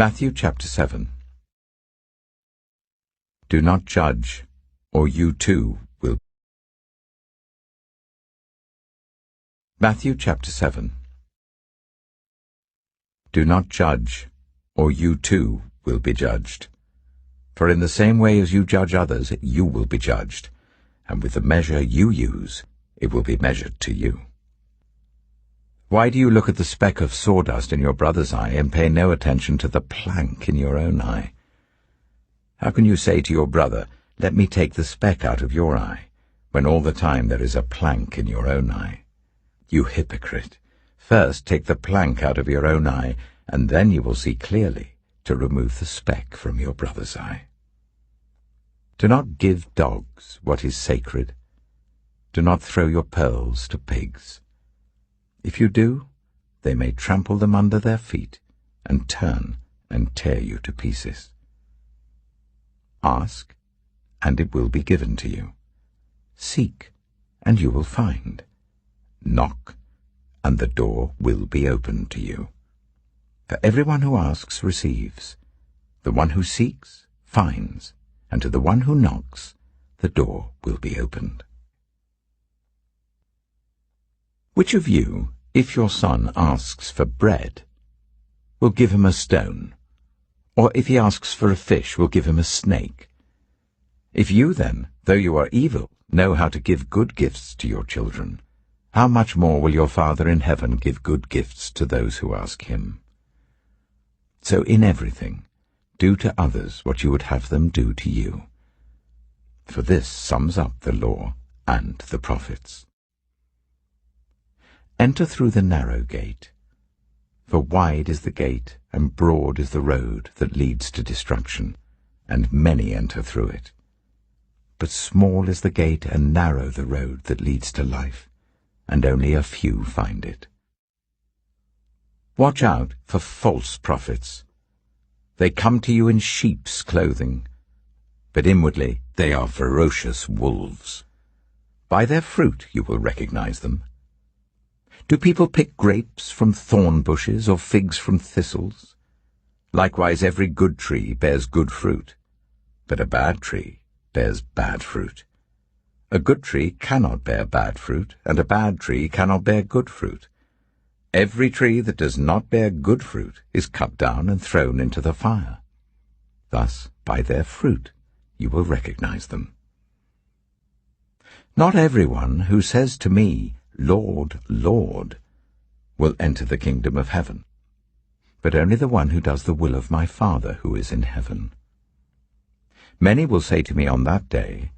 Matthew chapter 7. Do not judge, or you too will. Matthew chapter 7. Do not judge, or you too will be judged. For in the same way as you judge others, you will be judged, and with the measure you use, it will be measured to you. Why do you look at the speck of sawdust in your brother's eye and pay no attention to the plank in your own eye? How can you say to your brother, "Let me take the speck out of your eye," when all the time there is a plank in your own eye? You hypocrite! First take the plank out of your own eye, and then you will see clearly to remove the speck from your brother's eye. Do not give dogs what is sacred. Do not throw your pearls to pigs. If you do, they may trample them under their feet and turn and tear you to pieces. Ask, and it will be given to you. Seek, and you will find. Knock, and the door will be opened to you. For everyone who asks receives, the one who seeks finds, and to the one who knocks the door will be opened. Which of you, if your son asks for bread, will give him a stone? Or if he asks for a fish, will give him a snake? If you then, though you are evil, know how to give good gifts to your children, how much more will your Father in heaven give good gifts to those who ask him? So in everything, do to others what you would have them do to you. For this sums up the law and the prophets. Enter through the narrow gate, for wide is the gate and broad is the road that leads to destruction, and many enter through it. But small is the gate and narrow the road that leads to life, and only a few find it. Watch out for false prophets. They come to you in sheep's clothing, but inwardly they are ferocious wolves. By their fruit you will recognize them. Do people pick grapes from thorn bushes or figs from thistles? Likewise every good tree bears good fruit, but a bad tree bears bad fruit. A good tree cannot bear bad fruit, and a bad tree cannot bear good fruit. Every tree that does not bear good fruit is cut down and thrown into the fire. Thus, by their fruit, you will recognize them. Not everyone who says to me, "Lord, Lord," will enter the kingdom of heaven, but only the one who does the will of my Father who is in heaven. Many will say to me on that day,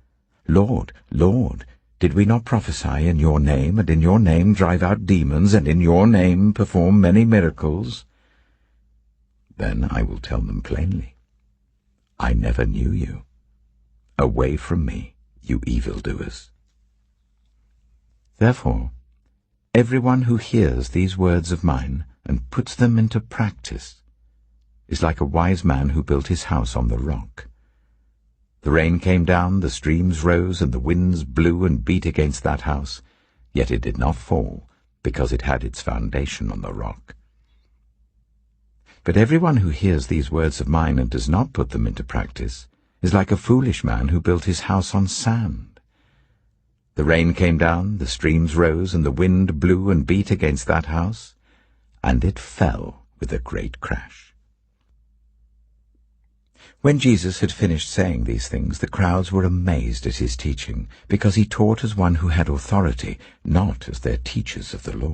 "Lord, Lord, did we not prophesy in your name, and in your name drive out demons, and in your name perform many miracles?" Then I will tell them plainly, "I never knew you. Away from me, you evildoers." Therefore, everyone who hears these words of mine and puts them into practice is like a wise man who built his house on the rock. The rain came down, the streams rose, and the winds blew and beat against that house, yet it did not fall, because it had its foundation on the rock. But everyone who hears these words of mine and does not put them into practice is like a foolish man who built his house on sand. The rain came down, the streams rose, and the wind blew and beat against that house, and it fell with a great crash. When Jesus had finished saying these things, the crowds were amazed at his teaching, because he taught as one who had authority, not as their teachers of the law.